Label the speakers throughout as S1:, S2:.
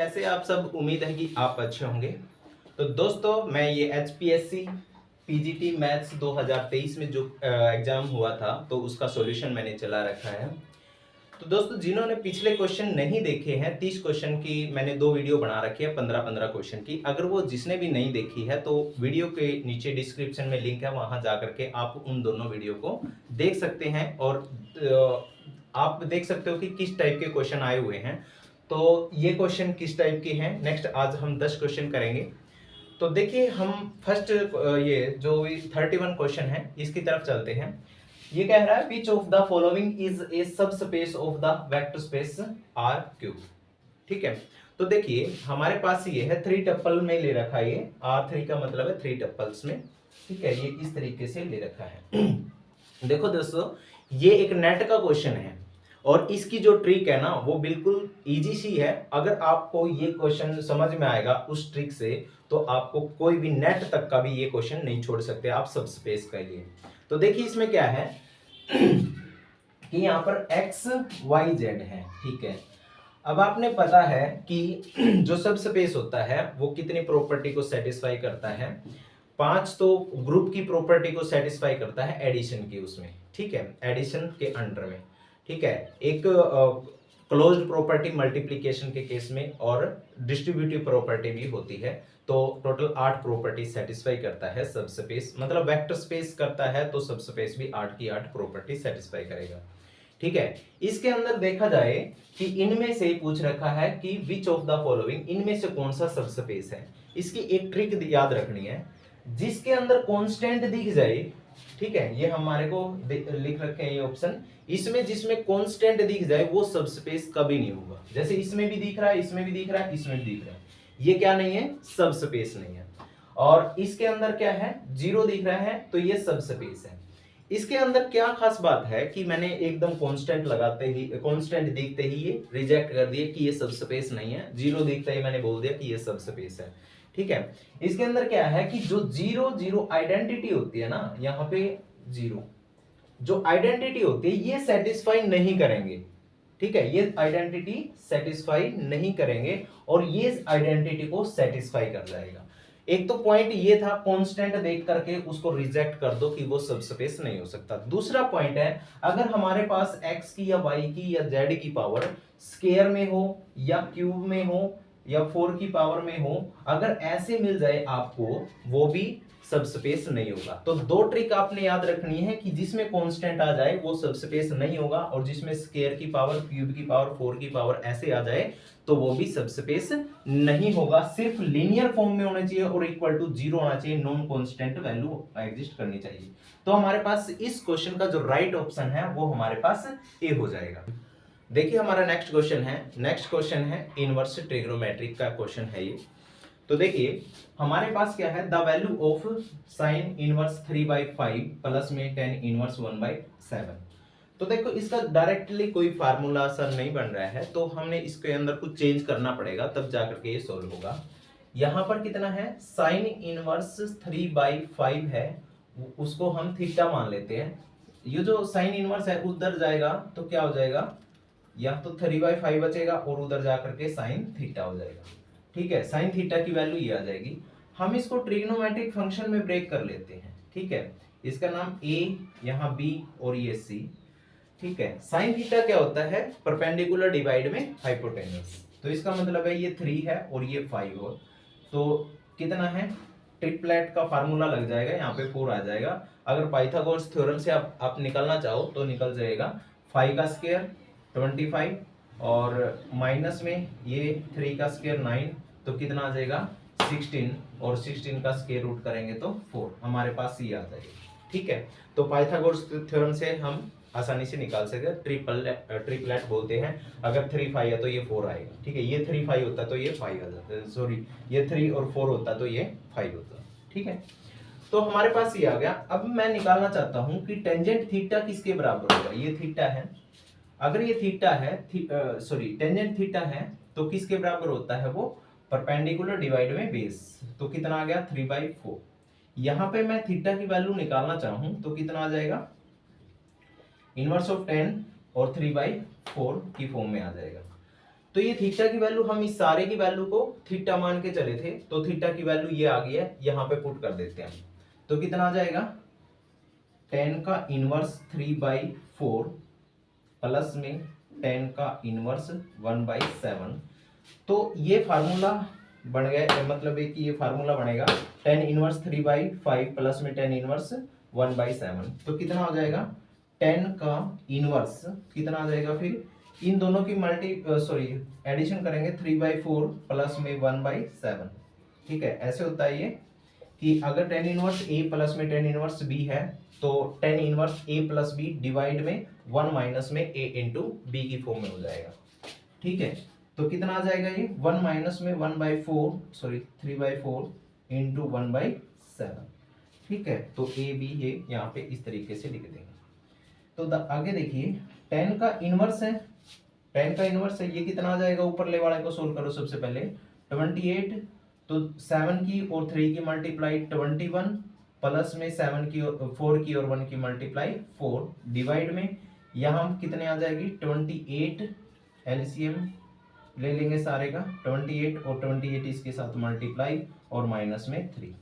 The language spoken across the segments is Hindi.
S1: कैसे आप सब, उम्मीद है कि आप अच्छे होंगे। तो दोस्तों मैं ये HPSC PGT मैथ्स 2023 में जो एग्जाम हुआ था तो उसका सॉल्यूशन मैंने चला रखा है। तो दोस्तों जिन्होंने पिछले क्वेश्चन नहीं देखे हैं, 30 क्वेश्चन की मैंने 2 वीडियो बना रखी है, 15-15 क्वेश्चन की। अगर वो जिसने भी नहीं देखी है तो वीडियो के नीचे डिस्क्रिप्शन में लिंक है, वहां जा करके आप उन दोनों वीडियो को देख सकते हैं और आप देख सकते हो कि किस टाइप के क्वेश्चन आए हुए हैं। तो ये क्वेश्चन किस टाइप के हैं, नेक्स्ट आज हम 10 क्वेश्चन करेंगे। तो देखिए हम फर्स्ट ये जो 31 क्वेश्चन है इसकी तरफ चलते हैं। ये कह रहा है which of the following is a subspace of the vector space R cube. ठीक है, तो देखिए हमारे पास ये है 3 टप्पल में ले रखा है, ये R3 का मतलब है 3 टप्पल्स में। ठीक है, ये इस तरीके से ले रखा है। देखो दोस्तों ये एक नेट का क्वेश्चन है और इसकी जो ट्रिक है ना वो बिल्कुल इजी सी है। अगर आपको ये क्वेश्चन समझ में आएगा उस ट्रिक से तो आपको कोई भी नेट तक का भी ये क्वेश्चन नहीं छोड़ सकते आप सब स्पेस के लिए। तो देखिए इसमें क्या है कि यहाँ पर x y z है। ठीक है, अब आपने पता है कि जो सब स्पेस होता है वो कितनी प्रॉपर्टी को सेटिस्फाई करता है, 5 तो ग्रुप की प्रॉपर्टी को सेटिस्फाई करता है एडिशन की उसमें। ठीक है, एडिशन के अंडर में। ठीक है, एक क्लोज्ड प्रॉपर्टी मल्टीप्लिकेशन के केस में और डिस्ट्रीब्यूटिव प्रॉपर्टी भी होती है। तो टोटल 8 प्रॉपर्टी सेटिस्फाई करता है सब स्पेस, मतलब वेक्टर स्पेस करता है तो सब स्पेस भी 8 की 8 प्रॉपर्टी सेटिस्फाई करेगा। ठीक है, इसके अंदर देखा जाए कि इनमें से पूछ रखा है कि विच ऑफ द फॉलोइंग, इनमें से कौन सा सब स्पेस है। इसकी एक ट्रिक याद रखनी है, जिसके अंदर कांस्टेंट दिख जाए। ठीक है, ये हमारे को लिख रखे हैं ये ऑप्शन, इसमें जिसमें कांस्टेंट दिख जाए वो सब स्पेस कभी नहीं होगा। जैसे इसमें भी दिख रहा है, इसमें भी दिख रहा है, इसमें भी दिख रहा है, ये क्या नहीं है, सब स्पेस नहीं है। और इसके अंदर क्या है, 0 दिख रहा है तो ये सब स्पेस है। इसके अंदर क्या खास बात है कि मैंने एकदम कांस्टेंट लगाते ही, कांस्टेंट दिखते ही ये रिजेक्ट कर दिए कि ये सब स्पेस नहीं है। 0 दिखते ही मैंने बोल दिया कि ये सब स्पेस है। ठीक है, इसके अंदर क्या है कि जो 0 आइडेंटिटी होती है ना, यहाँ पे 0 जो आइडेंटिटी होती है ये सेटिस्फाई नहीं करेंगे। ठीक है, ये आइडेंटिटी सेटिस्फाई नहीं करेंगे और ये आइडेंटिटी को सेटिस्फाई कर जाएगा। एक तो पॉइंट ये था, कांस्टेंट देख करके उसको रिजेक्ट कर दो कि वो सब स्पेस नहीं हो सकता। दूसरा पॉइंट है, अगर हमारे पास x की या y की या z की पावर स्क्वायर में हो या क्यूब में हो या 4 की पावर में हो, अगर ऐसे मिल जाए आपको वो भी सब स्पेस नहीं होगा। तो 2 ट्रिक आपने याद रखनी है कि जिसमें कांस्टेंट आ जाए वो सब स्पेस नहीं होगा और जिसमें स्क्वायर की पावर, क्यूब की पावर, 4 की पावर ऐसे आ जाए तो वो भी सब स्पेस नहीं होगा। सिर्फ लीनियर फॉर्म में होना चाहिए और इक्वल टू 0 होना चाहिए, नॉन कांस्टेंट वैल्यू एग्जिस्ट करनी चाहिए। तो हमारे पास इस क्वेश्चन का जो राइट ऑप्शन है वो हमारे पास ए हो जाएगा। देखिए हमारा नेक्स्ट क्वेश्चन है, नेक्स्ट क्वेश्चन है इनवर्स ट्रिग्नोमेट्रिक का क्वेश्चन है ये। तो देखिए हमारे पास क्या है, the value of sine inverse 3/5 plus में tan इनवर्स 1/7। तो देखो इसका डायरेक्टली कोई फार्मूला सर नहीं बन रहा है, तो हमने इसके अंदर कुछ चेंज करना पड़ेगा तब जाकर के ये सोल्व होगा। यहाँ पर कितना है, साइन इनवर्स 3/5 है, उसको हम थीटा मान लेते हैं। ये जो साइन इनवर्स है उधर जाएगा तो क्या हो जाएगा, या तो 3/5 बचेगा और उधर जाकर के साइन थीटा हो जाएगा। ठीक है, साइन थीटा की वैल्यू ये आ जाएगी। हम इसको ट्रिग्नोमेट्रिक फंक्शन में ब्रेक कर लेते हैं। ठीक है, इसका नाम a, यहाँ b और ये c। ठीक है, साइन थीटा क्या होता है, परपेंडिकुलर डिवाइड में हाइपोटेन्यूज। तो इसका मतलब है ये 3 है और ये 5 हो तो कितना है, ट्रिपलेट का फार्मूला लग जाएगा, यहाँ पे 4 आ जाएगा। अगर पाइथागोरस थ्योरम से आप निकलना चाहो तो निकल जाएगा 5 का स्क्वायर 25 और माइनस में ये 3 का स्क्वायर 9 तो कितना आ जाएगा 16 और 16 का स्क्वायर रूट करेंगे तो 4, हमारे पास ये आ जाएगा। ठीक है, तो पाइथागोरस थ्योरम से हम आसानी से निकाल सकते हैं, ट्रिपलेट बोलते हैं। अगर 3 5 है तो ये 4 आएगा। ठीक है, ये 3 5 होता तो ये 5 आ जाता है, सॉरी ये 3 और 4 होता तो ये 5 होता। ठीक है, तो हमारे पास ये आ गया। अब मैं निकालना चाहता हूं कि टेंजेंट थीटा किसके बराबर होगा। ये थीटा है, अगर ये थीटा है, सॉरी टेंजेंट थीटा है तो किसके बराबर होता है, वो परपेंडिकुलर डिवाइड में बेस। तो कितना आ गया 3/4। यहाँ पे मैं थीटा की वैल्यू निकालना चाहूं तो कितना आ जाएगा, इनवर्स ऑफ 10 और 3/4 की फॉर्म में आ जाएगा। तो ये थीटा की वैल्यू, हम इस सारे की वैल्यू को थीटा मान के चले थे, तो थीटा की वैल्यू ये आ गई है, यहाँ पे पुट कर देते हैं। तो कितना आ जाएगा, 10 का इनवर्स 3/4 प्लस में 10 का इनवर्स 1/7। तो ये फार्मूला बन गया, मतलब है कि ये फार्मूला बनेगा 10 इनवर्स 3/5 प्लस में 10 इनवर्स 1/7। तो कितना हो जाएगा, 10 का इनवर्स कितना आ जाएगा, फिर इन दोनों की एडिशन करेंगे 3/4 प्लस में 1/7। ठीक है, ऐसे होता है ये कि अगर 10 इनवर्स ए प्लस में 10 इनवर्स बी है, तो 10 इनवर्स ए प्लस बी डिवाइड में 1 माइनस में ए इंटू बी की फॉर्म में हो जाएगा। ठीक है, तो कितना आ जाएगा ये 1 माइनस में 3/4 इंटू 1/7। ठीक है, तो ए बी ये यहाँ पे इस तरीके से लिख देंगे। तो आगे देखिए 10 का इनवर्स है, 10 का इनवर्स है, ये कितना आ जाएगा, ऊपर ले वाले को सोल्व करो सबसे पहले 28, तो 7 की और 3 की मल्टीप्लाई 21 प्लस में 7 की और 4 की और 1 की मल्टीप्लाई 4 डिवाइड में यहाँ कितने आ जाएगी 28, एलसीएम ले लेंगे सारे का 28 और 28 इसके साथ मल्टीप्लाई और माइनस में 3।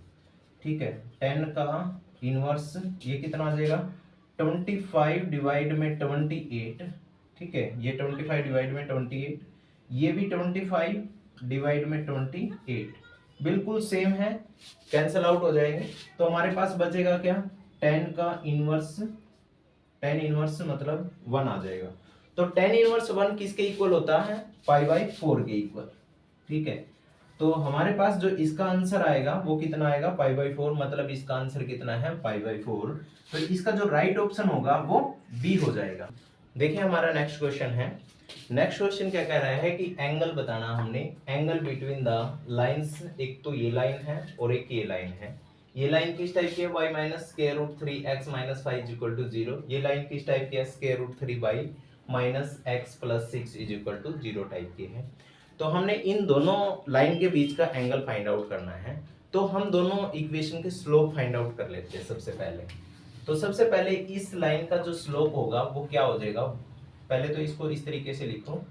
S1: ठीक है, 10 का इनवर्स ये कितना आ जाएगा 25 डिवाइड में 28। ठीक है, ये 25 डिवाइड में 28, ये भी 25 डिवाइड में 28, बिल्कुल सेम है, कैंसल आउट हो जाएंगे। तो हमारे पास बचेगा क्या, 10 का इनवर्स, 10 इनवर्स मतलब 1 आ जाएगा। तो 10 इनवर्स 1 किसके इक्वल होता है, π/4 के इक्वल। ठीक है, तो हमारे पास जो इसका आंसर आएगा वो कितना आएगा, π/4, मतलब इसका आंसर कितना है, π/4। तो इसका जो राइट ऑप्शन होगा वो बी हो जाएगा। देखिए हमारा नेक्स्ट क्वेश्चन है। नेक्स्ट क्वेश्चन क्या कह रहा है कि एंगल बताना हमने, एंगल बिटवीन द लाइंस, एक तो ये लाइन है और एक ये लाइन है। ये लाइन किस टाइप की है, y minus square root 3x minus 5 equal to 0। ये लाइन किस टाइप की है, square root 3y minus x plus 6 is equal to 0 type की है। तो हमने इन दोनों लाइन के बीच का एंगल फाइंड आउट करना है। तो हम दोनों इक्वेशन के स्लोप फाइंड आउट कर लेते हैं सबसे पहले। तो सबसे पहले इस लाइन का जो स्लोप होगा वो क्या हो जाएगा, पहले तो इसको इस तरीके से लिखो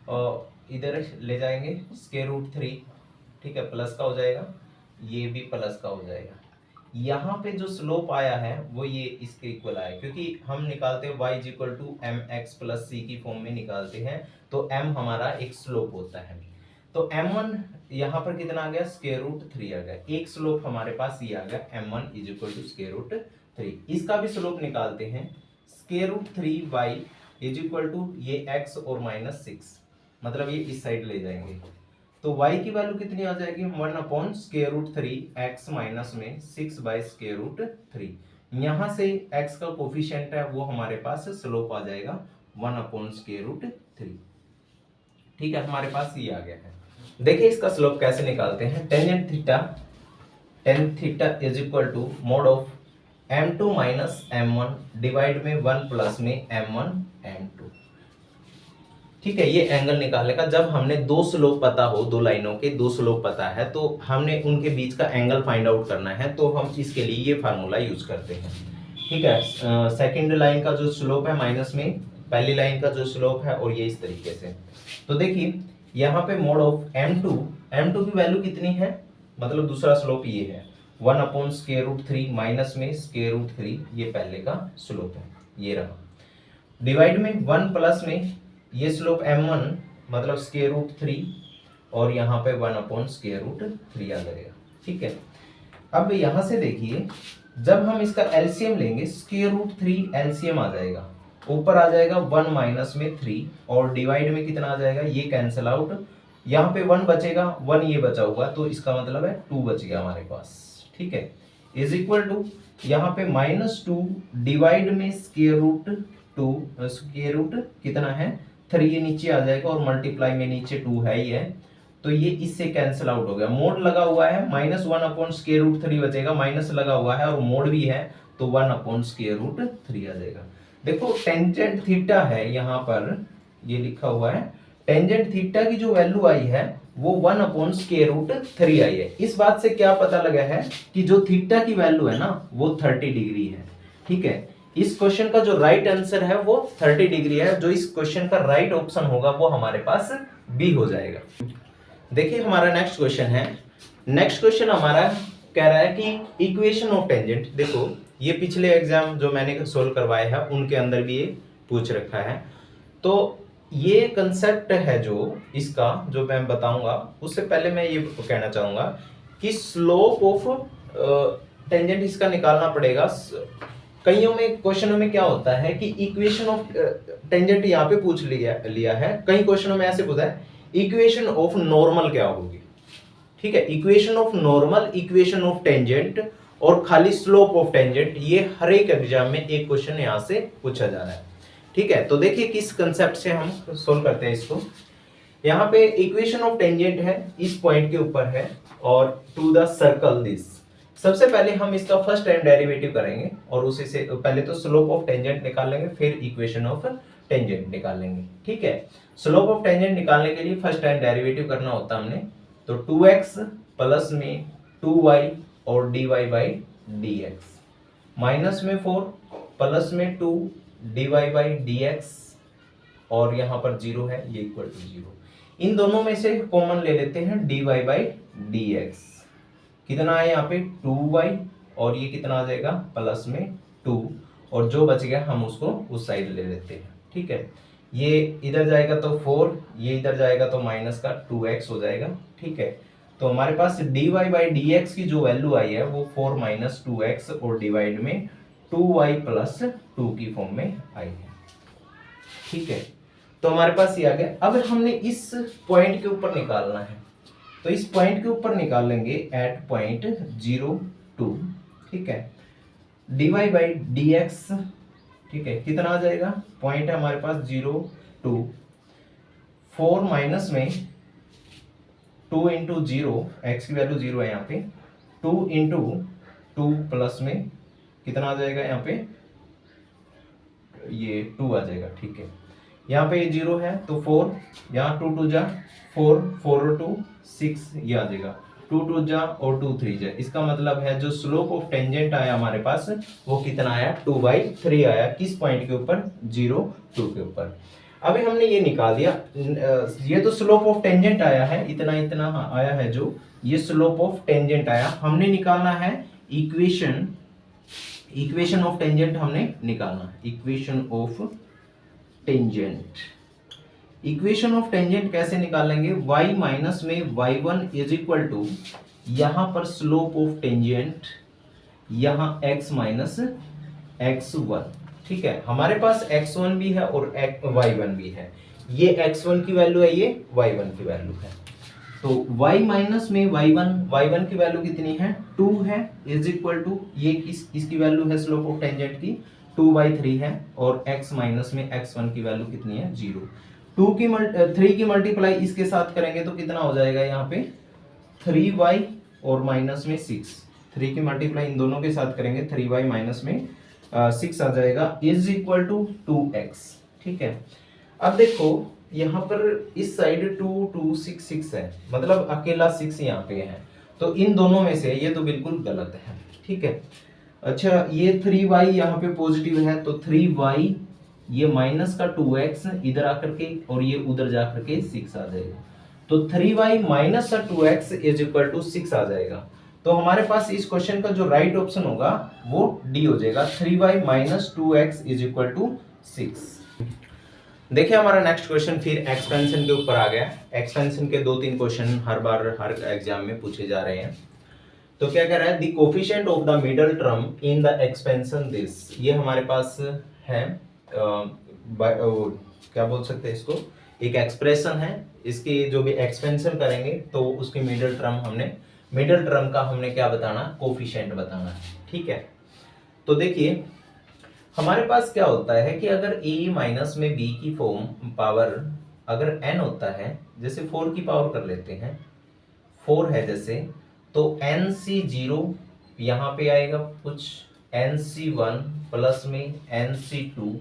S1: और इधर ले जाएंगे स्क्वायर रूट 3। ठीक है, प्लस का हो जाएगा, ये भी प्लस का हो जाएगा। यहाँ पे जो स्लोप आया है वो ये इसके इक्वल आया, क्योंकि हम निकालते हैं y equal to M X plus C की फॉर्म में निकालते हैं, तो m हमारा एक स्लोप होता है। तो m1 यहाँ पर कितना आ गया, स्क्वायर रूट 3 आ गया। एक स्लोप हमारे पास ये आ गया, m1 is equal to square root 3। इसका भी स्लोप निकालते हैं, square root 3y is equal to ये x और माइनस 6, मतलब ये इस साइड ले जाएंगे। तो y की वैल्यू कितनी आ जाएगी, 1 upon square root 3 x minus में 6 बाई स्क्वायर रूट 3। यहाँ से x का कोफिशिएंट है वो हमारे पास स्लोप आ जाएगा 1 अपॉन स्क्वायर रूट 3। ठीक है, हमारे पास ये आ गया है। देखिए इसका स्लोप कैसे निकालते हैं, tan theta is equal to mod of m2 minus m1 divide में 1 प्लस में m1 m2। ठीक है, ये एंगल निकालने का, जब हमने दो स्लोप पता हो, दो लाइनों के दो स्लोप पता है, तो हमने उनके बीच का एंगल फाइंड आउट करना है, तो हम इसके लिए ये फार्मूला यूज करते हैं। ठीक है, सेकंड लाइन का जो स्लोप है माइनस में पहली लाइन का जो स्लोप है, और ये इस तरीके से। तो देखिए यहाँ पे मोड ऑफ m2 की वैल्यू कितनी है, मतलब दूसरा स्लोप ये है 1 अपॉन स्क्वायर रूट 3 माइनस में स्क्वायर रूट 3, ये पहले का स्लोप है, ये रहा, डिवाइड में 1 प्लस में ये स्लोप m1 मतलब स्क्वायर रूट 3, और यहाँ पे 1 अपॉन स्क्वायर रूट 3 आ जाएगा। ठीक है, अब यहाँ से देखिए जब हम इसका एलसीएम लेंगे, स्क्वायर रूट 3 एलसीएम आ जाएगा, ऊपर आ जाएगा 1 माइनस में 3, और डिवाइड में कितना आ जाएगा, ये कैंसिल आउट, यहाँ पे 1 बचेगा, 1 ये बचा हुआ, तो इसका मतलब है 2 बच गया हमारे पास। ठीक है, इज इक्वल टू यहाँ पे -2 डिवाइड में स्क्वायर रूट 2, स्क्वायर रूट कितना है 3, ये नीचे आ जाएगा, और मल्टीप्लाई में नीचे 2 है ही है, तो ये इससे कैंसिल आउट हो गया। मोड लगा हुआ है, -1 अपॉन स्क्वायर रूट 3 बचेगा, माइनस लगा हुआ है और मोड भी है, तो 1 अपॉन स्क्वायर रूट 3 आ जाएगा। देखो टेंजेंट थीटा है, यहाँ पर ये लिखा हुआ है, टेंजेंट थीटा की जो वैल्यू आई है वो 1 अपॉन स्क्वायर रूट 3 आई है। इस बात से क्या पता लगा है कि जो थीटा की वैल्यू है ना वो 30 डिग्री है। ठीक है, इस क्वेश्चन का जो राइट आंसर है वो 30 डिग्री है। जो इस क्वेश्चन का राइट ऑप्शन होगा वो हमारे पास बी हो जाएगा। देखिए हमारा नेक्स्ट क्वेश्चन है। नेक्स्ट क्वेश्चन हमारा कह रहा है कि इक्वेशन ऑफ टेंजेंट, देखो ये पिछले एग्जाम जो मैंने सोल्व करवाए हैं उनके अंदर भी ये पूछ रखा है। तो ये कंसेप्ट है जो इसका जो मैं बताऊंगा, उससे पहले मैं ये कहना चाहूंगा कि स्लोप ऑफ टेंजेंट इसका निकालना पड़ेगा। कईयों में क्वेश्चनों में क्या होता है कि इक्वेशन ऑफ टेंजेंट यहाँ पे पूछ लिया है, कई क्वेश्चनों में ऐसे पूछा है इक्वेशन ऑफ नॉर्मल क्या होगी, ठीक है। Equation of normal, equation of tangent और खाली स्लोप ऑफ टेंजेंट, ये हर एक एग्जाम में एक क्वेश्चन यहाँ से पूछा जा रहा है, ठीक है। तो देखिए किस कंसेप्ट से हम सोल्व करते हैं इसको। यहाँ पे इक्वेशन ऑफ टेंजेंट है, इस पॉइंट के ऊपर है और टू द सर्कल दिस। सबसे पहले हम इसका फर्स्ट टाइम डेरिवेटिव करेंगे और उसी से पहले तो स्लोप ऑफ टेंजेंट निकाल लेंगे, फिर इक्वेशन ऑफ टेंजेंट निकाल लेंगे, ठीक है। स्लोप ऑफ टेंजेंट निकालने के लिए फर्स्ट टाइम डेरिवेटिव करना होता है हमने, तो 2x प्लस में 2y और dy बाई dx, माइनस में 4 प्लस में 2 dy बाई dx और यहाँ पर 0 है, ये इक्वल टू 0। इन दोनों में से कॉमन ले लेते हैं dy बाई dx, कितना है यहाँ पे 2y और ये कितना आ जाएगा प्लस में 2, और जो बच गया हम उसको उस साइड ले लेते हैं, ठीक है। ये इधर जाएगा तो 4, ये इधर जाएगा तो माइनस का 2x हो जाएगा, ठीक है। तो हमारे पास dy बाई dx की जो वैल्यू आई है वो 4 माइनस 2x और डिवाइड में 2y प्लस 2 की फॉर्म में आई है, ठीक है। तो हमारे पास ये आ गया। अब हमने इस पॉइंट के ऊपर निकालना है, तो इस पॉइंट के ऊपर निकालेंगे एट पॉइंट 0 2, ठीक है। dy बाई dx, ठीक है, कितना आ जाएगा, पॉइंट है हमारे पास 0 2, 4 माइनस में 2 इंटू 0, एक्स की वैल्यू 0 है यहाँ पे, 2 इंटू 2 प्लस में कितना आ जाएगा यहाँ पे, ये 2 आ जाएगा, ठीक है। यहाँ पे ये 0 है तो 4, यहाँ 2 2 जा 4, 4 और 2 6, ये आ जाएगा 2 2 जा और 2 3 जा। इसका मतलब है जो स्लोप ऑफ टेंजेंट आया हमारे पास वो कितना आया 2/3 आया, किस पॉइंट के ऊपर 0 2 के ऊपर। अभी हमने ये निकाल दिया, ये तो स्लोप ऑफ टेंजेंट आया है, इतना इतना आया है, जो ये स्लोप ऑफ टेंजेंट आया। हमने निकालना है इक्वेशन ऑफ टेंजेंट हमने निकालना है, equation of tangent. Equation of tangent कैसे निकालेंगे, y माइनस में y1 इज इक्वल टू, यहां पर स्लोप ऑफ टेंजेंट यहां x माइनस x1, ठीक है। हमारे पास x1 भी है और y1 भी है, ये x1 की वैल्यू है, ये y1 की वैल्यू है। तो y माइनस में y1 की वैल्यू कितनी है 2 है, इज इक्वल टू, ये इसकी वैल्यू है स्लोप ऑफ टेंजेंट की 2/3 है, और x माइनस में x1 की वैल्यू कितनी है 0। 3 की मल्टीप्लाई इसके साथ करेंगे तो कितना हो जाएगा यहाँ पे 3y और माइनस में 6, 3 की मल्टीप्लाई इन दोनों के साथ करेंगे 3y माइनस में 6 आ जाएगा, इज इक्वल टू 2x, ठीक है। अब देखो यहाँ पर इस साइड 2 2 6 6 है, मतलब अकेला 6 यहाँ पे है, तो इन दोनों में से ये तो बिल्कुल गलत है, ठीक है। अच्छा ये 3y यहाँ पे पॉजिटिव है, तो 3y ये माइनस का 2x इधर आकर के और ये उधर जाकर के 6 आ जाएगा, तो 3y माइनस का 2x इज इक्वल टू 6 आ जाएगा। तो हमारे पास इस क्वेश्चन का जो राइट ऑप्शन होगा वो डी हो जाएगा, 3y minus 2x is equal to 6। देखिए हमारा नेक्स्ट क्वेश्चन फिर एक्सपेंशन के ऊपर आ गया। एक्सपेंशन के 2-3 क्वेश्चन हर बार हर एग्जाम में पूछे जा रहे हैं। तो क्या कह रहा है, the coefficient of the middle term in the expansion this, ये हमारे पास है क्या बोल सकते हैं इसको, एक एक्सप्रेशन है, इसकी जो भी एक्सपेंशन करेंगे तो उसकी मिडल टर्म का हमने क्या बताना, कोफिशिएंट बताना है, ठीक है। तो देखिए हमारे पास क्या होता है कि अगर a माइनस में b की फॉर्म पावर अगर n होता है, जैसे 4 की पावर कर लेते हैं, 4 है जैसे, तो nc0 यहाँ पे आएगा कुछ, nc1 प्लस में nc2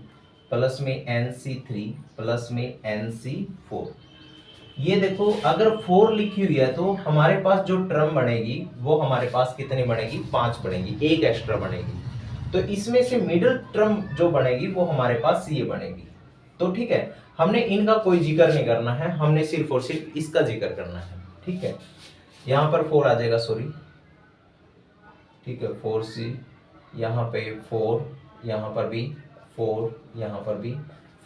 S1: प्लस में nc3 प्लस में nc4। ये देखो अगर 4 लिखी हुई है तो हमारे पास जो टर्म बनेगी वो हमारे पास कितनी बनेगी, 5 बनेगी, एक एक्स्ट्रा बनेगी। तो इसमें से मिडिल टर्म जो बनेगी वो हमारे पास ये बनेगी, तो ठीक है, हमने इनका कोई जिक्र नहीं करना है, हमने सिर्फ और सिर्फ इसका जिक्र करना है। ठीक है, यहाँ पर 4 आ जाएगा, सॉरी, ठीक है, 4c, यहाँ पे 4, यहाँ पर भी 4, यहाँ पर भी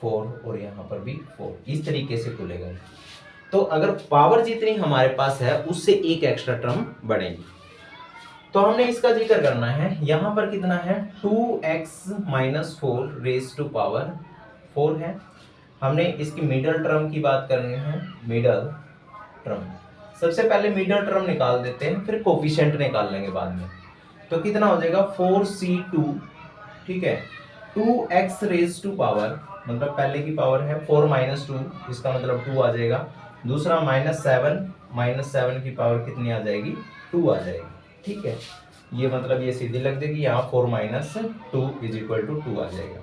S1: 4 और यहाँ पर भी 4, इस तरीके से खुलेगा। तो अगर पावर जितनी हमारे पास है उससे एक एक्स्ट्रा टर्म बढ़ेगी। तो हमने इसका जिक्र करना है, यहाँ पर कितना है 2x minus 4 raise to power 4 है। हमने इसकी मिडल टर्म की बात करनी है, मिडल टर्म। सबसे पहले मिडल टर्म निकाल देते हैं, फिर कोफिशिएंट निकाल लेंगे बाद में। तो कितना हो जाएगा 4c2, ठीक है, 2x रेज टू पावर, मतलब पहले की पावर है 4 माइनस 2, इसका मतलब 2 आ जाएगा। दूसरा -7 की पावर कितनी आ जाएगी 2 आ जाएगी। ठीक है, ये मतलब ये सीधी लग जाएगी, यहाँ 4 माइनस 2 इज इक्वल टू 2 आ जाएगा।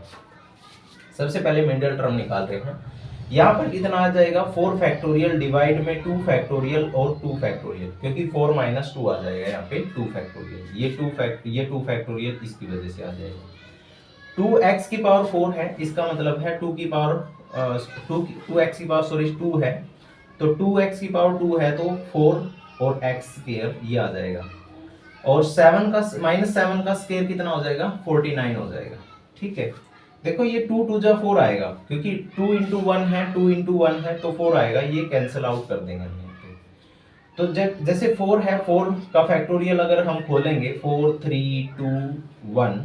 S1: सबसे पहले मिडल टर्म निकाल रहे हैं, यहाँ पर कितना आ जाएगा 4 फैक्टोरियल डिवाइड में 2 फैक्टोरियल और 2 फैक्टोरियल, क्योंकि 4 माइनस 2 आ जाएगा यहाँ पे 2 फैक्टोरियल, ये 2 फैक्टोरियल इसकी वजह से आ जाएगा। 2x की पावर 4 है, इसका मतलब है 2 की पावर 2x की पावर सॉरी 2 है, तो 2x की पावर 2 है तो 4 और x स्क्वायर ये आ जाएगा, और 7 का -7 का स्क्वायर कितना हो जाएगा 49 हो जाएगा। ठीक है, देखो ये 2 2 जा 4 आएगा, क्योंकि 2 into 1 है, 2 into 1 है तो 4 आएगा, ये कैंसिल आउट कर देंगे हम। तो जैसे 4 है, 4 का फैक्टोरियल अगर हम खोलेंगे 4 3 2 1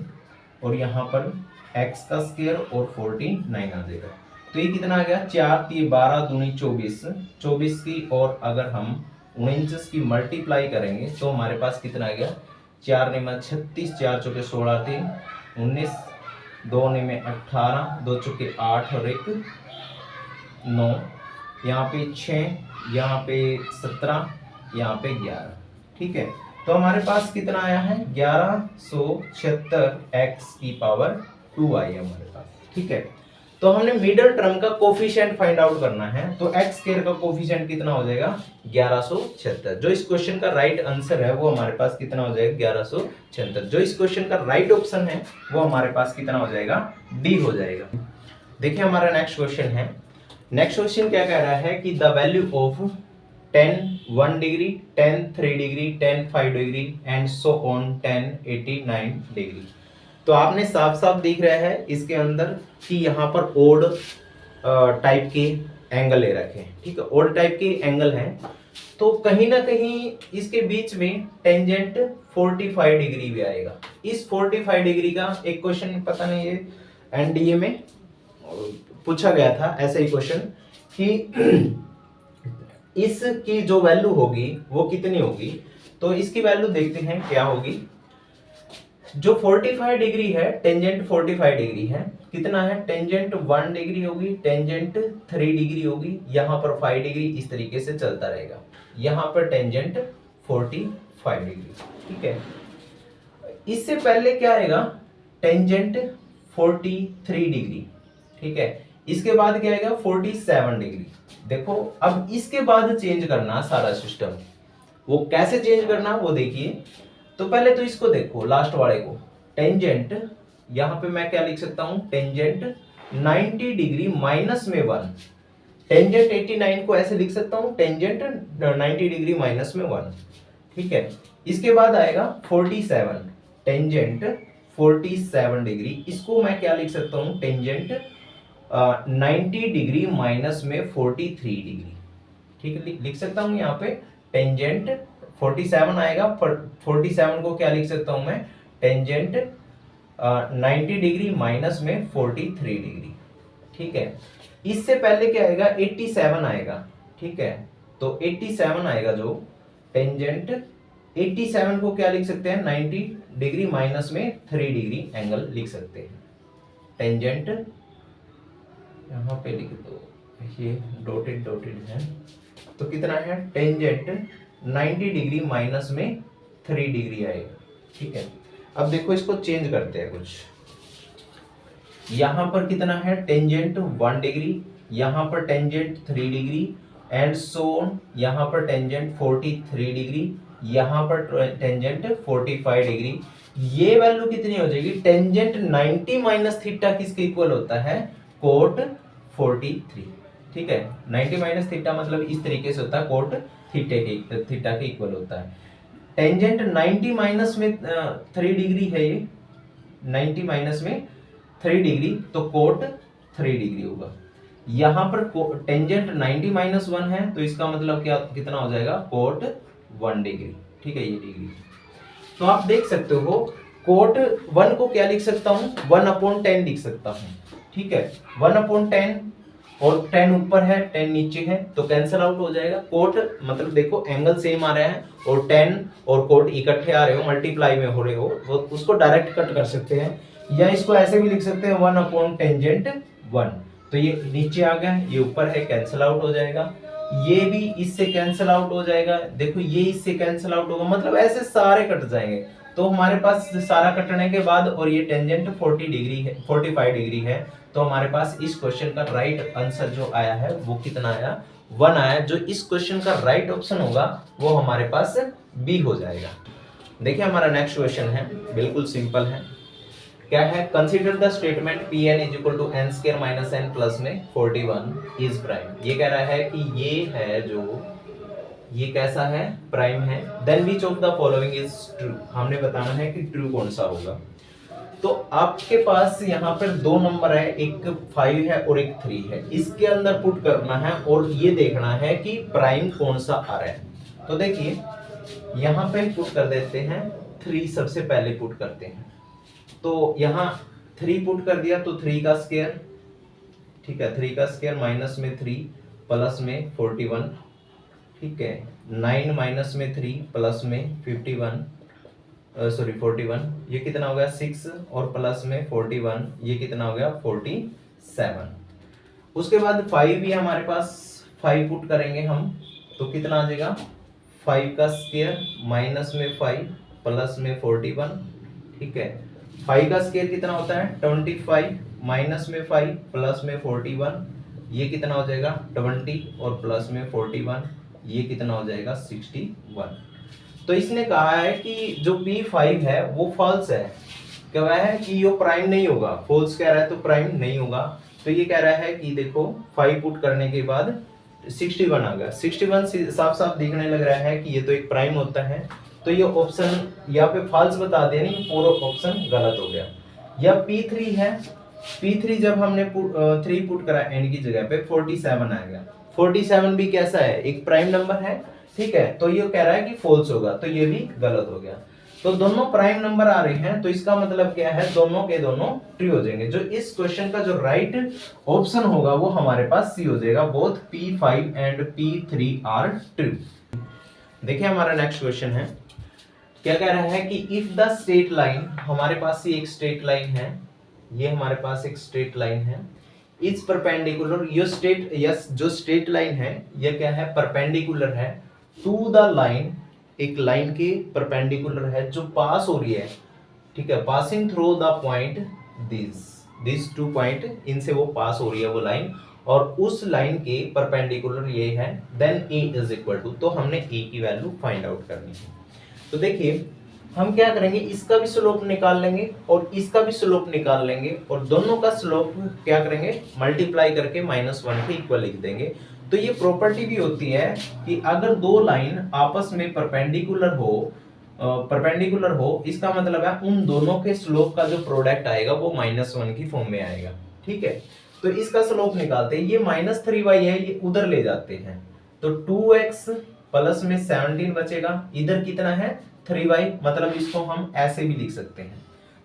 S1: और यहाँ पर x का स्क्वायर और 49 आ जाएगा। तो ये कितना आ गया 4 3 12 दूनी 24 की, और अगर हम 49 की मल्टीप्लाई करेंगे तो हमारे पास कितना आ गया 4 में 36, 4 चौके 16 3 19, 2 में 18, 2 चौके 8 और 1 9, यहाँ पे 6, यहाँ पे 17, यहाँ पे 11। ठीक है, तो हमारे पास कितना आया है 1176 x की पावर 2 आई है हमारे पास। ठीक है, तो हमने मिडल टर्म का कोफिशिएंट फाइंड आउट करना है, तो x स्क्वायर का कोफिशिएंट कितना हो जाएगा 1176। जो इस क्वेश्चन का राइट आंसर है वो हमारे पास कितना हो जाएगा 1176। जो इस क्वेश्चन का राइट ऑप्शन है वो हमारे पास कितना हो जाएगा डी हो जाएगा। देखिए हमारा नेक्स्ट क्वेश्चन है। नेक्स्ट क्वेश्चन क्या कह रहा है कि the value of 10 1 degree, 10 3 degree, 10 5 degree and so on 10 89 degree. तो आपने साफ साफ दिख रहा है इसके अंदर कि यहाँ पर ओड टाइप के एंगल ले रखे हैं। ठीक है, ओड टाइप के एंगल हैं, तो कहीं ना कहीं इसके बीच में टेंजेंट 45 डिग्री भी आएगा। इस 45 डिग्री का एक क्वेश्चन पता नहीं है एनडीए में पूछा गया था ऐसा ही क्वेश्चन कि इसकी जो वैल्यू होगी वो कितनी होगी। तो इसकी वैल्यू देखते हैं क्या होगी। जो 45 डिग्री है, टेंजेंट 45 डिग्री है, कितना है टेंजेंट 1 डिग्री होगी, टेंजेंट 3 डिग्री होगी, यहाँ पर 5 डिग्री, इस तरीके से चलता रहेगा। यहाँ पर टेंजेंट 45 डिग्री। ठीक है, इससे पहले क्या आएगा टेंजेंट 43 डिग्री। ठीक है, इसके बाद क्या आएगा 47 डिग्री। देखो अब इसके बाद चेंज करना सारा सिस्टम, वो कैसे चेंज करना वो देखिए। तो पहले तो इसको देखो लास्ट वाले को, टेंजेंट यहाँ पे मैं क्या लिख सकता हूं टेंजेंट 90 डिग्री माइनस में 1, टेंजेंट 89 को ऐसे लिख सकता हूं टेंजेंट 90 डिग्री माइनस में 1। ठीक है, इसके बाद आएगा 47, टेंजेंट 47 डिग्री, इसको मैं क्या लिख सकता हूं टेंजेंट 90 डिग्री माइनस में 43 डिग्री। ठीक है, लिख सकता हूं यहाँ पे टेंजेंट 47 आएगा, 47 को क्या लिख सकता हूं मैं टेंजेंट 90 डिग्री माइनस में 43 डिग्री। ठीक है, इससे पहले क्या आएगा 87 आएगा। ठीक है, तो 87 आएगा जो टेंजेंट 87 को क्या लिख सकते हैं 90 डिग्री माइनस में 3 डिग्री एंगल लिख सकते हैं। टेंजेंट यहाँ पे लिख दो, ये डॉटेड है, तो कितना है टेंजेंट 90 डिग्री माइनस में 3 डिग्री आएगा। ठीक है, अब देखो इसको चेंज करते हैं कुछ। यहाँ पर कितना है टेंजेंट 1 डिग्री, यहाँ पर tangent 3 degree and so on, यहाँ पर टेंजेंट 43 डिग्री, यहाँ पर टेंजेंट 45 डिग्री। ये वैल्यू कितनी हो जाएगी टेंजेंट 90 माइनस थीटा किसके इक्वल होता है कोट 43। ठीक है, 90 माइनस थीटा मतलब इस तरीके से होता है, कोट थीटा के इक्वल होता है। टेंजेंट 90 माइनस में 3 डिग्री है, ये 90 माइनस में 3 डिग्री, तो कोट 3 डिग्री होगा। यहाँ पर टेंजेंट 90 माइनस 1 है, तो इसका मतलब क्या कितना हो जाएगा, कोट 1 डिग्री। ठीक है, ये डिग्री। तो आप देख सकते हो कोट 1 को क्या लिख सकता हूँ, 1/10 लिख सकता हूँ। ठीक है, 1/10 और 10 ऊपर है 10 नीचे है, तो कैंसिल आउट हो जाएगा। कोट मतलब देखो एंगल सेम आ रहा है और 10 और कोट इकट्ठे आ रहे हो, मल्टीप्लाई में हो रहे हो, वो उसको डायरेक्ट कट कर सकते हैं, या इसको ऐसे भी लिख सकते हैं 1/टेंजेंट 1। तो ये नीचे आ गया, ये ऊपर है, कैंसिल आउट हो जाएगा। ये भी इससे कैंसिल आउट हो जाएगा, देखो ये इससे कैंसिल आउट होगा, मतलब ऐसे सारे कट जाएंगे। तो हमारे पास सारा कटने के बाद, और ये टेंजेंट 40 डिग्री है, 45 डिग्री है, तो हमारे पास इस क्वेश्चन का राइट आंसर जो आया है वो कितना आया, 1 आया। जो इस क्वेश्चन का राइट ऑप्शन होगा वो हमारे पास बी हो जाएगा। देखिए हमारा नेक्स्ट क्वेश्चन है, बिल्कुल सिंपल है। क्या है, consider the statement Pn is equal to n² minus n plus में 41 इज प्राइम। ये कह रहा है कि ये है जो, ये कैसा है, प्राइम है। Then which of the following is true, हमने बताना है कि ट्रू कौन सा होगा। तो आपके पास यहाँ पर 2 नंबर है, एक 5 है और एक 3 है, इसके अंदर पुट करना है और ये देखना है कि प्राइम कौन सा आ रहा है। तो देखिए यहाँ पे पुट कर देते हैं 3, सबसे पहले पुट करते हैं। तो यहाँ 3 पुट कर दिया, तो 3 का स्क्वायर, ठीक है, 3 का स्क्वायर माइनस में 3 प्लस में 41, ठीक है, 9 माइनस में 3 प्लस में 41, 41, ये कितना हो गया 6 और प्लस में 41, ये कितना हो गया 47। उसके बाद 5 भी हमारे पास, 5 पुट करेंगे हम, तो कितना आ जाएगा 5 का स्क्वायर माइनस में 5 प्लस में 41, ठीक है, 5 का स्क्वायर कितना होता है 25 माइनस में 5 प्लस में 41, ये कितना हो जाएगा 20 और प्लस में 41, ये कितना हो जाएगा 61। तो इसने कहा है कि जो P5 है वो फॉल्स है, कह रहा है कि ये प्राइम नहीं होगा, फॉल्स कह रहा है तो प्राइम नहीं होगा। तो ये कह रहा है कि देखो 5 पुट करने के बाद 61 आ गया, 61 साफ साफ दिखने लग रहा है कि ये तो एक प्राइम होता है। तो ये ऑप्शन यहाँ पे फॉल्स बता दिया, नहीं पूरा ऑप्शन गलत हो गया। या P3 है, P3 जब हमने 3 पुट करा एंड की जगह पे 47 आ गया, 47 भी कैसा है, एक प्राइम नंबर है, ठीक है। तो ये कह रहा है कि फॉल्स होगा, तो ये भी गलत हो गया। तो दोनों प्राइम नंबर आ रहे हैं, तो इसका मतलब क्या है, दोनों के दोनों ट्रू हो जाएंगे। जो इस क्वेश्चन का जो राइट ऑप्शन होगा वो हमारे पास सी हो जाएगा, both P5 and P3 are true. देखिए हमारा नेक्स्ट क्वेश्चन है, क्या कह रहा है कि इफ द स्ट्रेट लाइन, हमारे पास ये एक स्ट्रेट लाइन है, ये हमारे पास एक स्ट्रेट लाइन है, इज परपेंडिकुलर, ये स्ट्रेट, यस जो स्ट्रेट लाइन है ये क्या है, परपेंडिकुलर है टू द लाइन, एक लाइन के परपेंडिकुलर है जो पास हो रही है, ठीक है, passing through the point this 2 point, इनसे वो पास हो रही है वो लाइन, और उस लाइन के परपेंडिकुलर ये है, then a is equal to, तो हमने ए की वैल्यू फाइंड आउट करनी है। तो देखिए हम क्या करेंगे, इसका भी स्लोप निकाल लेंगे और इसका भी स्लोप निकाल लेंगे, और दोनों का स्लोप क्या करेंगे, मल्टीप्लाई करके -1 के इक्वल लिख देंगे। तो ये प्रॉपर्टी भी होती है कि अगर 2 लाइन आपस में परपेंडिकुलर हो, इसका मतलब है उन दोनों के स्लोप का जो प्रोडक्ट आएगा वो -1 की फॉर्म में आएगा, ठीक है। तो इसका स्लोप निकालते हैं, ये -3y है, ये उधर ले जाते हैं, तो 2x प्लस में 17 बचेगा, इधर कितना है 3y, मतलब इसको हम ऐसे भी लिख सकते हैं।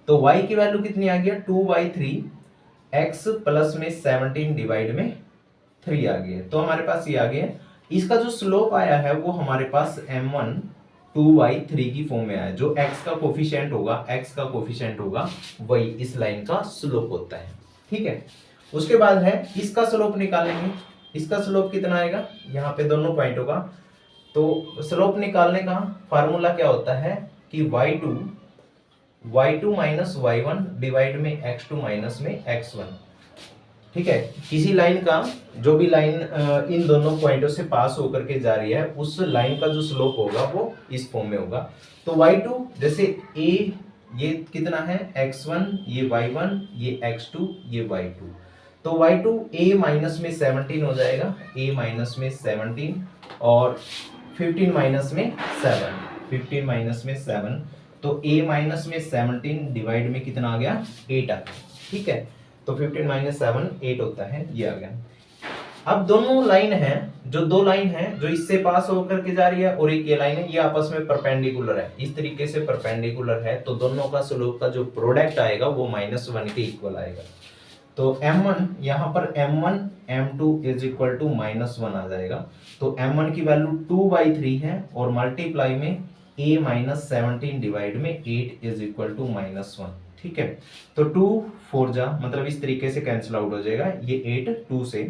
S1: तो y की वैल्यू कितनी आ गया 2y3, x प्लस में 17 डिवाइड में 3 आ गया, तो हमारे पास ये आ गया। इसका जो स्लोप आया है वो हमारे पास m1 2y3 की फॉर्म में आया, जो x का कोफिशिएंट होगा वही इस लाइन का स्लोप होता है, ठीक है। उसके बाद है इसका स्लोप निकालेंगे, इसका स्लोप कितना आएगा, यहाँ पे दोनों पॉइंट होगा, तो स्लोप निकालने का फार्मूला क्या होता है कि y2 माइनस y1 डिवाइड में x2 माइनस में x1, ठीक है। किसी लाइन का, जो भी लाइन इन दोनों पॉइंटों से पास होकर के जा रही है, उस लाइन का जो स्लोप होगा वो इस फॉर्म में होगा। तो y2 जैसे a ये कितना है x1, ये y1, ये x2, ये y2, तो y2 a माइनस में 17 हो जाएगा, a माइनस में 17 और 15 माइनस में 7, 15 माइनस में 7, तो a माइनस में 17 डिवाइड में कितना आ गया 8 आ गया। ठीक है, तो 15 माइनस 7 8 होता है, ये आ गया। अब दोनों लाइन है, जो दो लाइन है जो इससे पास होकर के जा रही है और एक ये लाइन है, ये आपस में परपेंडिकुलर है, इस तरीके से परपेंडिकुलर है, तो दोनों का स्लोप का जो प्रोडक्ट आएगा वो -1 के इक्वल आएगा। तो m1 यहाँ पर m1 m2 is equal to -1 आ जाएगा। तो m1 की वैल्यू 2/3 है और मल्टीप्लाई में a माइनस 17 डिवाइड में 8 इज इक्वल टू -1। ठीक है, तो 2 4 जा मतलब इस तरीके से कैंसिल आउट हो जाएगा, ये 8 2 से,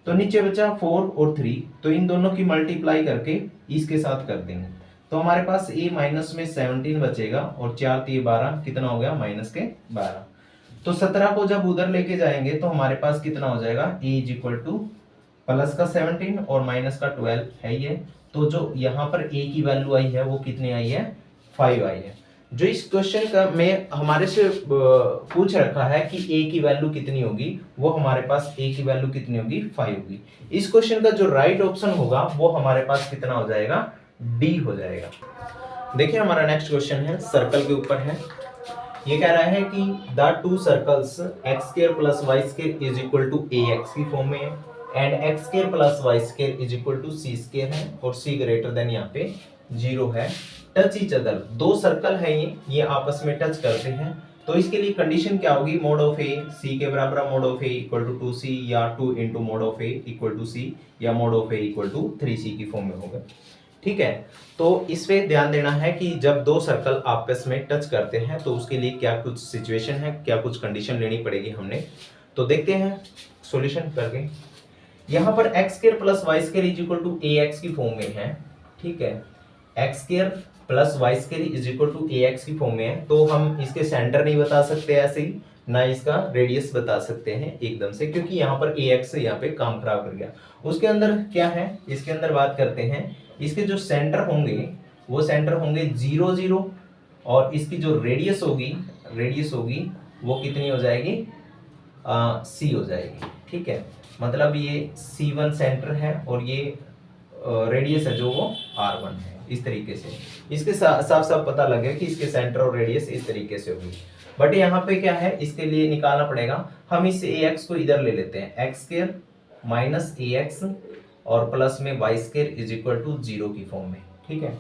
S1: तो नीचे बचा 4 और 3, तो इन दोनों की मल्टीप्लाई करके इसके साथ कर देंगे, तो हमारे पास a माइनस में 17 बचेगा और 4 3 12 कितना हो गया -12। तो 17 को जब उधर लेके जाएंगे तो हमारे पास कितना हो जाएगा a is equal two plus का 17 और माइनस का 12 है ये, तो जो यहाँ पर a की वैल्यू आई है वो कितनी आई है 5 आई है। जो इस क्वेश्चन का में हमारे से पूछ रखा है कि a की वैल्यू कितनी होगी, वो हमारे पास a की वैल्यू कितनी होगी 5 होगी। इस क्वेश्चन का जो राइट ऑप्शन होगा वो हमारे पास कितना हो जाएगा D हो जाएगा। देखिए हमारा नेक्स्ट क्वेश्चन है, सर्कल के ऊपर है। ये कह रहा है कि the two circles x² plus y² is equal to ax की फॉर्म में है and x² plus y² is equal to c² है और c ग्रेटर देन यहाँ पे 0 है। टच ईच अदर, दो सर्कल है ये आपस में टच करते हैं, तो इसके लिए कंडीशन क्या होगी, मोड ऑफ a c के बराबर, mod of a equal to 2c या 2 into mod of a equal to c या mod of a equal to 3c की फॉर्म में होगा। ठीक है, तो इस पे ध्यान देना है कि जब दो सर्कल आपस में टच करते हैं तो उसके लिए क्या कुछ सिचुएशन है, क्या कुछ कंडीशन लेनी पड़ेगी हमने, तो देखते हैं सॉल्यूशन करके। यहाँ पर x² plus y² is equal to ax की फॉर्म में है। ठीक है, x² plus y² is equal to ax की फॉर्म में है, तो हम इसके सेंटर नहीं बता सकते ऐसे ही, ना इसका रेडियस बता सकते हैं एकदम से, क्योंकि यहाँ पर ax से यहाँ पे काम खराब कर गया। उसके अंदर क्या है, इसके अंदर बात करते हैं, इसके जो सेंटर होंगे वो सेंटर होंगे 0 0 और इसकी जो रेडियस होगी वो कितनी हो जाएगी c हो जाएगी। ठीक है, मतलब ये c1 सेंटर है और ये रेडियस है जो वो r1 है। इस तरीके से इसके साफ साफ पता लगे कि इसके सेंटर और रेडियस इस तरीके से होगी। बट यहाँ पे क्या है, इसके लिए निकालना पड़ेगा, हम इस ax को इधर ले लेते हैं, x² माइनस ax और प्लस में y² इज इक्वल टू 0 की फॉर्म में। ठीक है,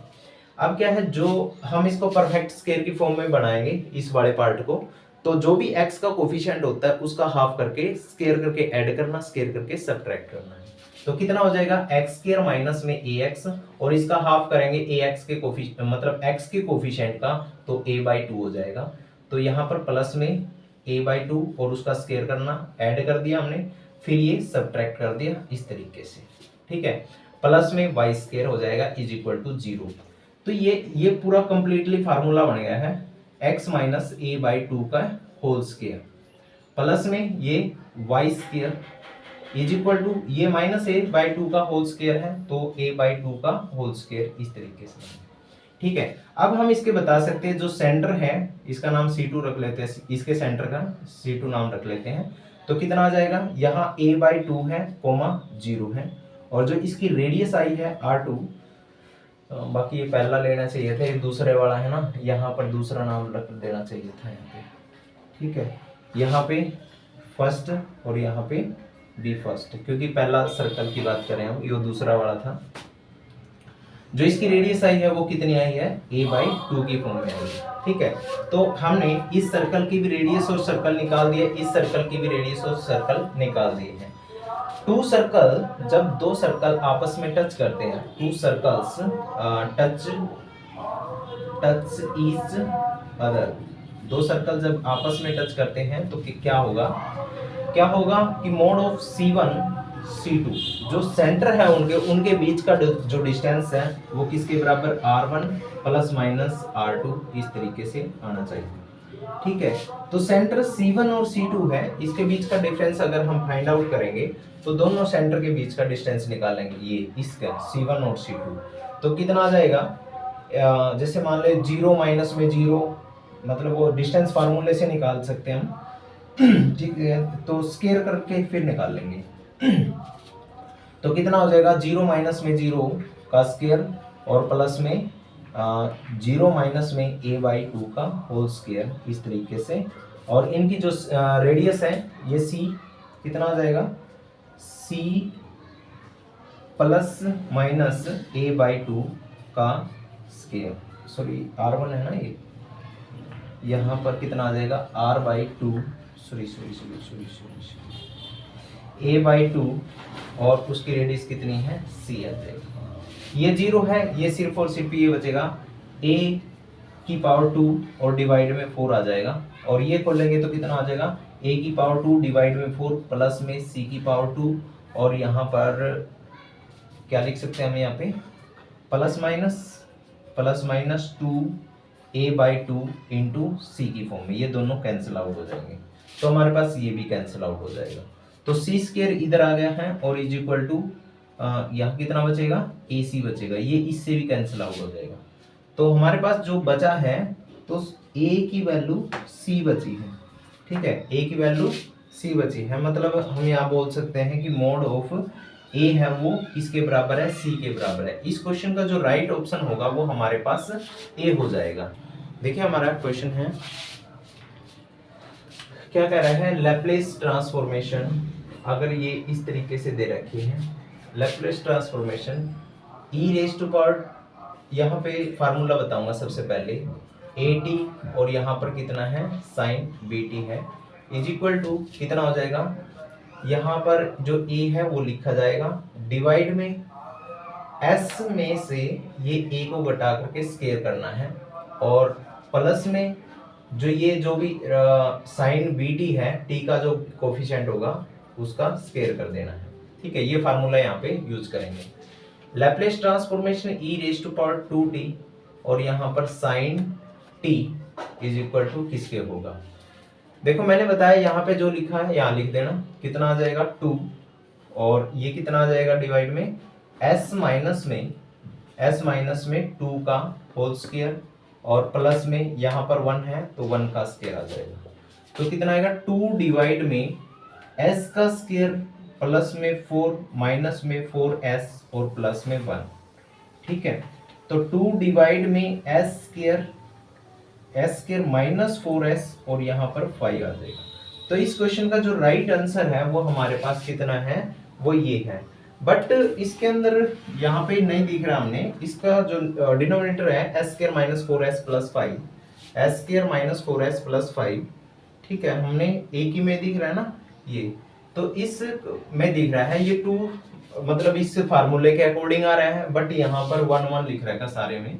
S1: अब क्या है, जो हम इसको परफेक्ट स्क्वायर की फॉर्म में बनाएंगे इस वाले पार्ट को, तो जो भी x का कोफिशिएंट होता है उसका हाफ करके स्क्वायर करके ऐड करना, स्क्वायर करके सब्ट्रैक्ट करना है, तो कितना हो जाएगा x² माइनस में ax और इसका हाफ करेंगे ax के कोफिशिएंट मतलब x के कोफिशिएंट का, तो a/2 हो जाएगा। तो यहाँ पर प्लस में a/2 और उसका स्क्वायर करना, ऐड कर दिया हमने, फिर ये सब्ट्रैक्ट कर दिया इस तरीके से। ठीक है, प्लस में y² हो जाएगा इज इक्वल टू 0। तो ये पूरा कंप्लीटली फार्मूला बन गया है, x माइनस a/2 का होल स्क्वायर प्लस में ये y² इज इक्वल टू ये माइनस a/2 का होल स्क्वायर है, तो a/2 का होल स्क्वायर इस तरीके से। ठीक है, अब हम इसके बता सकते हैं जो सेंटर है इसका नाम C2 रख लेते हैं, इसके सेंटर का C2 नाम रख लेते हैं, तो कितना आ जाएगा, यहाँ a/2 है कोमा 0 है और जो इसकी रेडियस आई है r2, बाकी ये पहला लेना चाहिए था, ये दूसरे वाला है ना, यहाँ पर दूसरा नाम रख देना चाहिए था यहाँ पे। ठीक है, यहाँ पे फर्स्ट और यहाँ पे बी फर्स्ट, क्योंकि पहला सर्कल की बात करें हम, ये दूसरा वाला था। जो इसकी रेडियस आई है वो कितनी आई है, a/2 की फॉर्म में आई है। ठीक है, तो हमने इस सर्कल की भी रेडियस और सर्कल निकाल दिए, इस सर्कल की भी रेडियस और सर्कल निकाल दिए हैं। टू सर्कल, जब दो सर्कल आपस में टच करते हैं, to circles touch each other, दो सर्कल जब आपस में टच करते हैं तो क्या होगा कि मोड ऑफ C1 C2, जो सेंटर है उनके बीच का जो डिस्टेंस है वो किसके बराबर, R1 प्लस माइनस R2 इस तरीके से आना चाहिए। ठीक है, तो सेंटर C1 और C2 है, इसके बीच का डिफरेंस अगर हम फाइंड आउट करेंगे तो दोनों सेंटर के बीच का डिस्टेंस निकालेंगे, ये इसका C1 और C2, तो कितना आ जाएगा, जैसे मान ले 0 माइनस में 0, मतलब वो डिस्टेंस फार्मूले से निकाल सकते हैं हम, ठीक है, तो स्केयर करके फिर निकाल लेंगे। तो कितना हो जाएगा, 0 माइनस में 0 का स्केयर और प्लस में 0 माइनस में a/2 का होल स्केयर, इस तरीके से। और इनकी जो रेडियस है ये c कितना आ जाएगा, c प्लस माइनस a/2 का स्केयर, सॉरी r1 है ना ये, यहाँ पर कितना आ जाएगा r/2, सॉरी a/2 और उसकी रेडियस कितनी है, c आ जाएगा। ये 0 है, ये सिर्फ और सिर्फ ये बचेगा a की पावर 2 और डिवाइड में 4 आ जाएगा। और ये खोलेंगे तो कितना आ जाएगा, a की पावर 2 डिवाइड में 4 प्लस में c की पावर 2, और यहाँ पर क्या लिख सकते हैं हम, यहाँ पे प्लस माइनस 2a/2 इंटू सी की फॉर्म में, ये दोनों कैंसिल आउट हो जाएंगे। तो हमारे पास ये भी कैंसिल आउट हो जाएगा। तो सी स्क्वायर इधर आ गया है और इज इक्वल टू यहाँ कितना बचेगा, AC बचेगा, ये इससे भी कैंसिल आउट हो जाएगा। तो हमारे पास जो बचा है, तो A की वैल्यू C बची है, ठीक है, A की वैल्यू C बची है। मतलब हम यहाँ बोल सकते हैं कि मोड ऑफ A है वो किसके बराबर है, C के बराबर है। इस क्वेश्चन का जो राइट ऑप्शन होगा वो हमारे पास A हो जाएगा। देखिए हमारा क्वेश्चन है, क्या कह रहा है, लैप्लेस ट्रांसफॉर्मेशन, अगर ये इस तरीके से दे रखी है, Laplace transformation e raise to power, यहाँ पे फार्मूला बताऊंगा सबसे पहले, at और यहाँ पर कितना है sin bt है, इज इक्वल टू कितना हो जाएगा, यहाँ पर जो a है वो लिखा जाएगा, डिवाइड में s में से ये a को घटा करके स्केयर करना है, और प्लस में जो ये जो भी sin bt है, t का जो कोफिशिएंट होगा उसका स्केयर कर देना है। ठीक है, ये फार्मूला यहाँ पे यूज करेंगे। Laplace transformation e raise to power 2t और यहाँ पर sin t is equal to किसके होगा। देखो मैंने बताया यहाँ पे जो लिखा है यहाँ लिख देना, कितना आ जाएगा 2, और ये कितना आ जाएगा डिवाइड में s माइनस में 2 का होल स्क्वायर, और प्लस में यहाँ पर 1 है तो 1 का स्क्वायर आ जाएगा। तो कितना आएगा 2 डिवाइड में s का स्क्वायर प्लस में 4 माइनस में 4s और प्लस में 1, ठीक है। तो 2 डिवाइड में s स्क्वायर माइनस 4s और यहाँ पर 5 आ जाएगा। तो इस क्वेश्चन का जो राइट आंसर है वो हमारे पास कितना है, वो ये है। बट इसके अंदर यहाँ पे नहीं दिख रहा हमने, इसका जो डिनोमिनेटर है s square minus 4s plus 5, s square minus 4s plus 5, ठीक है, हमने एक ही में दिख रहा है ना ये, तो इस में दिख रहा है ये 2, मतलब इस फार्मूले के अकॉर्डिंग आ रहा है, बट यहाँ पर 1 1 लिख रहा है सारे में।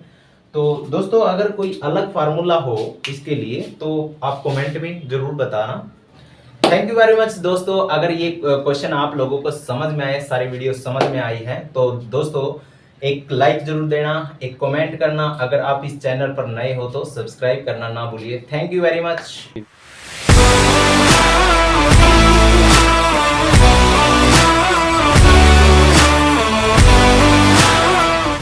S1: तो दोस्तों अगर कोई अलग फार्मूला हो इसके लिए तो आप कमेंट में जरूर बताना। थैंक यू वेरी मच दोस्तों। अगर ये क्वेश्चन आप लोगों को समझ में आए, सारी वीडियो समझ में आई है, तो दोस्तों एक लाइक जरूर देना, एक कमेंट करना, अगर आप इस चैनल पर नए हो तो सब्सक्राइब करना ना भूलिए। Thank you very much.